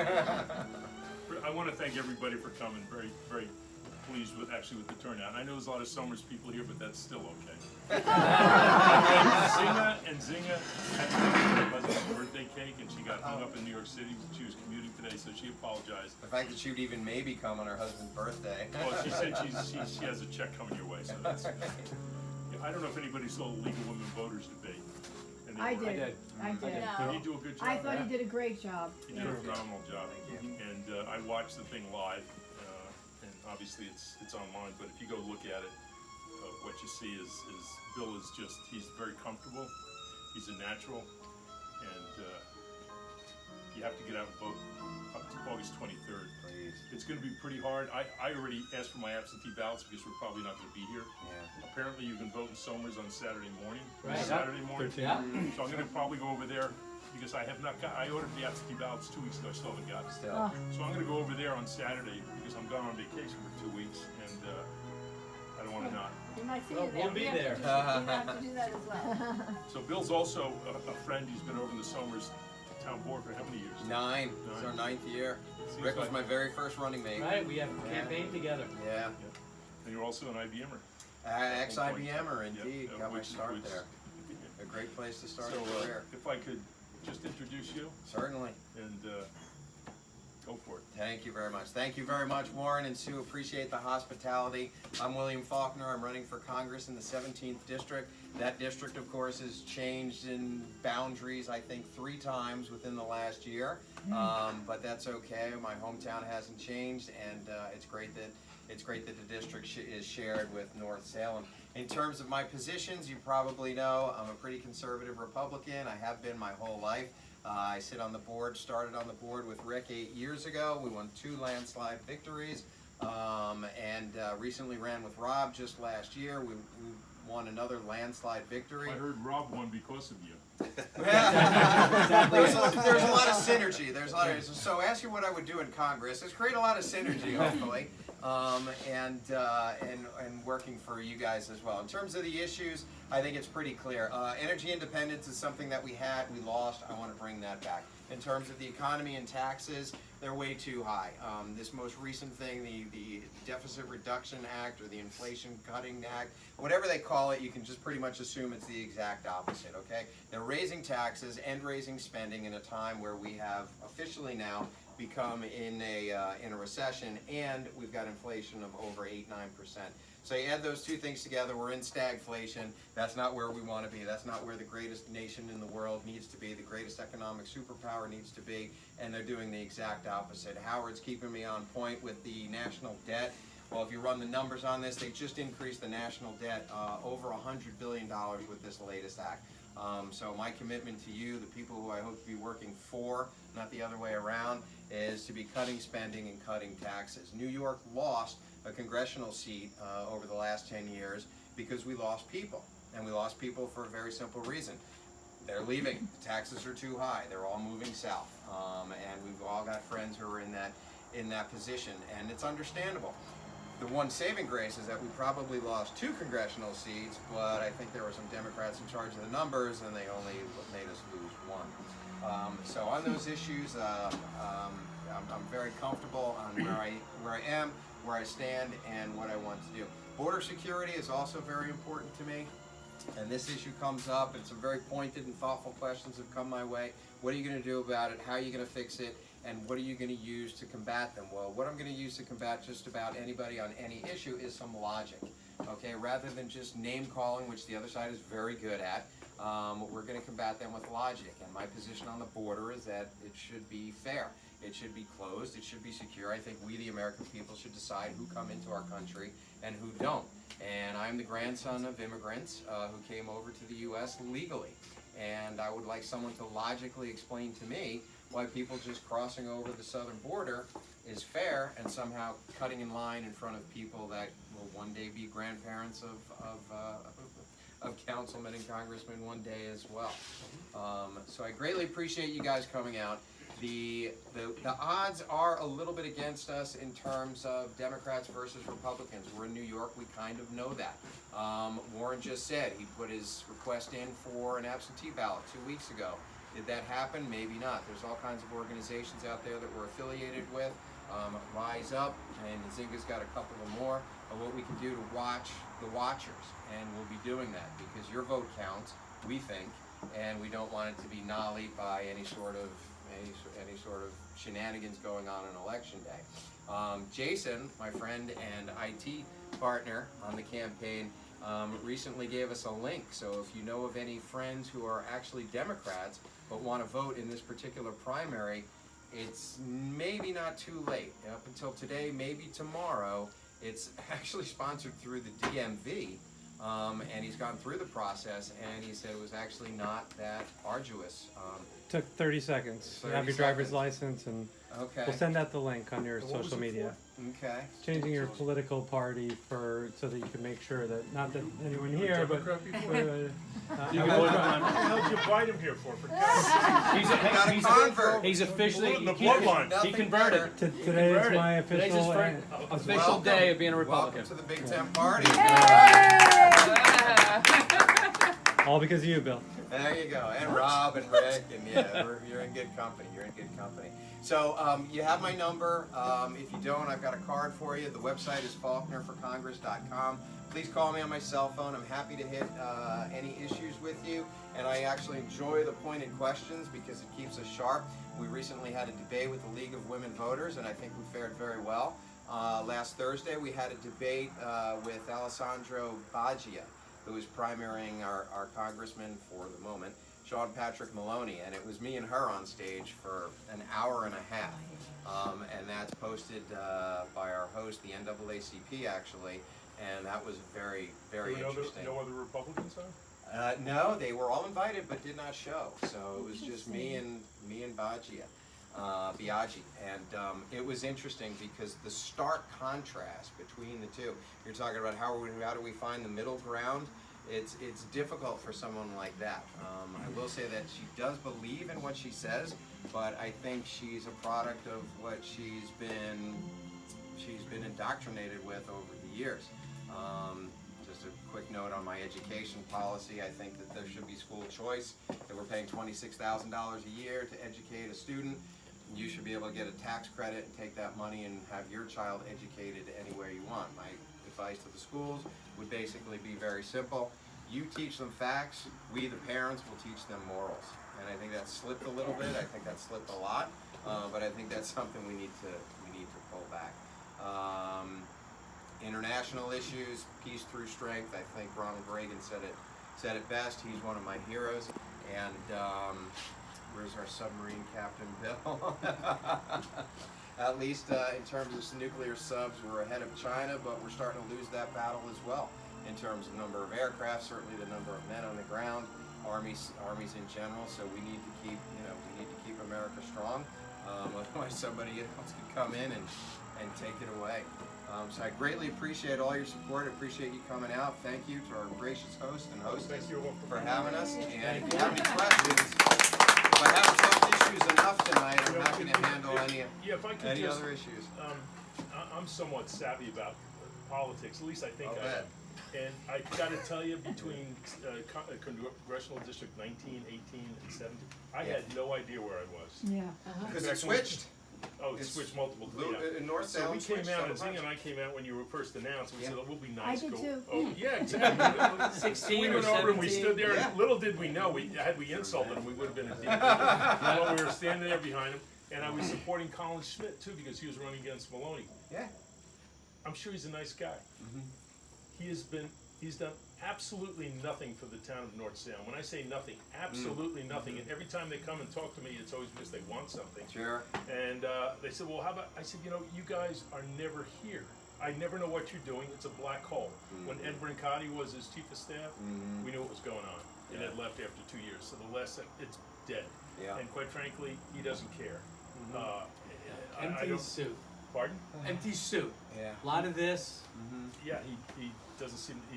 I want to thank everybody for coming. Very, very pleased with the turnout. I know there's a lot of Somers people here, but that's still okay. Zinga had her husband's birthday cake, and she got hung up in New York City. She was commuting today, so she apologized. The fact that she would even maybe come on her husband's birthday. Well, she said she has a check coming your way, so that's. Yeah, I don't know if anybody saw the League of Women Voters debate. I did. Did he do a good job? I thought he did a great job. He did a phenomenal job. And I watched the thing live, and obviously it's online, but if you go look at it, what you see is Bill is he's very comfortable, he's a natural, and you have to get out and vote up to August 23rd. Please. It's going to be pretty hard. I already asked for my absentee ballots because we're probably not going to be here. Yeah. Apparently you can vote in Somers on Saturday morning. Right. Saturday morning. Yeah. So I'm going to probably go over there because I have not got, I ordered the absentee ballots 2 weeks ago, I still haven't got it. Still. Oh. So I'm going to go over there on Saturday because I'm gone on vacation for 2 weeks, and I don't want to not. You might see Well, you there. we'll be there. You have to do that as well. So Bill's also a friend. He's been over in the Somers town board for how many years? 9. It's our 9th year. Seems Rick was like- my very first running mate. Right, we have campaigned together. Yeah. Yeah. And you're also an IBMer. Ex-IBMer, indeed. Yeah, Got my which- start which- there. A great place to start So a career. if I could just introduce you Certainly. and go for it. Thank you very much. Thank you very much, Warren and Sue. Appreciate the hospitality. I'm William Faulkner. I'm running for Congress in the 17th District. That district, of course, has changed in boundaries, I think, 3 times within the last year. But that's okay. My hometown hasn't changed, and it's great that the district is shared with North Salem. In terms of my positions, you probably know I'm a pretty conservative Republican. I have been my whole life. I sit on the board, started on the board with Rick 8 years ago. We won 2 landslide victories, and recently ran with Rob just last year. We won another landslide victory. I heard Rob won because of you. There's a lot of synergy. So ask you what I would do in Congress is create a lot of synergy, hopefully, and working for you guys as well. In terms of the issues, I think it's pretty clear. Energy independence is something that we lost. I want to bring that back. In terms of the economy and taxes, they're way too high. This most recent thing, the Deficit Reduction Act or the Inflation Cutting Act, whatever they call it, you can just pretty much assume it's the exact opposite, okay? They're raising taxes and raising spending in a time where we have officially now become in a recession, and we've got inflation of over 8-9%. So you add those two things together, we're in stagflation. That's not where we want to be. That's not where the greatest nation in the world needs to be, the greatest economic superpower needs to be, and they're doing the exact opposite. Howard's keeping me on point with the national debt. Well, if you run the numbers on this, they just increased the national debt over $100 billion with this latest act. So my commitment to you, the people who I hope to be working for, not the other way around, is to be cutting spending and cutting taxes. New York lost a congressional seat over the last 10 years because we lost people. And we lost people for a very simple reason. They're leaving. The taxes are too high. They're all moving south. And we've all got friends who are in that position, and it's understandable. The one saving grace is that we probably lost 2 congressional seats, but I think there were some Democrats in charge of the numbers, and they only made us lose 1. So on those issues, I'm very comfortable on where I am, where I stand, and what I want to do. Border security is also very important to me, and this issue comes up, and some very pointed and thoughtful questions have come my way. What are you going to do about it? How are you going to fix it? And what are you going to use to combat them? Well, what I'm going to use to combat just about anybody on any issue is some logic, okay? Rather than just name calling, which the other side is very good at, we're going to combat them with logic. And my position on the border is that it should be fair. It should be closed. It should be secure. I think we, the American people, should decide who come into our country and who don't. And I'm the grandson of immigrants who came over to the U.S. legally. And I would like someone to logically explain to me why people just crossing over the southern border is fair and somehow cutting in line in front of people that will one day be grandparents of councilmen and congressmen one day as well. So I greatly appreciate you guys coming out. The odds are a little bit against us in terms of Democrats versus Republicans. We're in New York, we kind of know that. Warren just said he put his request in for an absentee ballot 2 weeks ago. Did that happen? Maybe not. There's all kinds of organizations out there that we're affiliated with. Rise Up, and Zinga's got a couple of more of what we can do to watch the watchers, and we'll be doing that because your vote counts, we think, and we don't want it to be nollied by any sort of shenanigans going on election day. Jason, my friend and IT partner on the campaign, recently gave us a link. So if you know of any friends who are actually Democrats but want to vote in this particular primary, it's maybe not too late. Up until today, maybe tomorrow. It's actually sponsored through the DMV, and he's gone through the process, and he said it was actually not that arduous. Took 30 seconds. 30 Have your driver's seconds. license, and Okay. we'll send out the link on your And what was social it media. Okay. Changing your political party so that you can make sure that not that anyone here, but Democrat before? I will try. What the hell did you invite him here for God's sake? Got a convert. He's officially The bloodline. he Nothing converted. better. Today is my Today's his official. official day of being a Republican. Welcome to the Big Ten party. All because of you, Bill. There you go, and Rob and Rick, and yeah, you're in good company. You're in good company. So you have my number. If you don't, I've got a card for you. The website is faulknerforcongress.com. Please call me on my cell phone. I'm happy to hit any issues with you, and I actually enjoy the pointed questions because it keeps us sharp. We recently had a debate with the League of Women Voters, and I think we fared very well. Last Thursday, we had a debate with Alessandro Baggia, who is primarying our congressman for the moment, Sean Patrick Maloney, and it was me and her on stage for an hour and a half. And that's posted by our host, the NAACP, actually, and that was very, very interesting. No other Republicans on? No, they were all invited but did not show. So it was just me and Biaggi, and it was interesting because the stark contrast between the two. You're talking about how do we find the middle ground? It's difficult for someone like that. I will say that she does believe in what she says, but I think she's a product of what she's been indoctrinated with over the years. Just a quick note on my education policy. I think that there should be school choice, that we're paying $26,000 a year to educate a student. You should be able to get a tax credit and take that money and have your child educated anywhere you want. My advice to the schools would basically be very simple. You teach them facts, we the parents will teach them morals. And I think that slipped a little bit, I think that slipped a lot, but I think that's something we need to pull back. International issues, peace through strength. I think Ronald Reagan said it best. He's one of my heroes. And where's our submarine captain, Bill? At least in terms of nuclear subs, we're ahead of China, but we're starting to lose that battle as well. In terms of number of aircraft, certainly the number of men on the ground, armies in general. So we need to keep America strong. Otherwise, somebody else could come in and take it away. So I greatly appreciate all your support. I appreciate you coming out. Thank you to our gracious host and hostess Thank you all for having us. And if you have any questions, if I haven't talked issues enough tonight, I'm happy to handle any other issues. I'm somewhat savvy about politics, at least I think I'll I am. bet. And I gotta tell you, between Congressional District 19, 18, and 17, I had no idea where I was. Yeah. Because it switched. Oh, it It's switched multiple Blue, times. North So Salem we came switched out, several and Zing times. and I came out when you were first announced, and we Yeah. said, oh, we'll be nice. I did too. Oh, yeah, exactly. 16 We or went over and we 17. stood there, Yeah. and little did we know, had we insulted him, we would have been in deep. Well, we were standing there behind him, and I was supporting Colin Schmidt too, because he was running against Maloney. Yeah. I'm sure he's a nice guy. Mm-hmm. He's done absolutely nothing for the town of North Salem. When I say nothing, absolutely nothing. And every time they come and talk to me, it's always because they want something. Sure. And they said, well, how about, I said, you guys are never here. I never know what you're doing. It's a black hole. When Ed Brancotti was his chief of staff, we knew what was going on. And Ed left after 2 years. So the less, it's dead. Yeah. And quite frankly, he doesn't care. I Empty don't, suit. pardon? Empty suit. Yeah. A lot of this. Yeah, he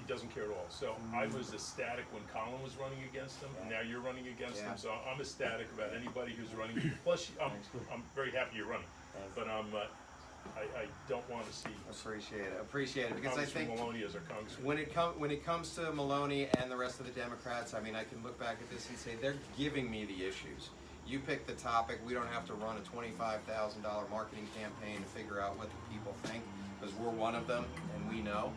doesn't care at all. So I was ecstatic when Colin was running against him, and now you're running against him. So I'm ecstatic about anybody who's running. Plus, I'm very happy you're running, but I don't want to see Appreciate it, because I Congressman think Maloney as our congressman. when it comes to Maloney and the rest of the Democrats, I mean, I can look back at this and say they're giving me the issues. You pick the topic. We don't have to run a $25,000 marketing campaign to figure out what the people think, because we're one of them and we know.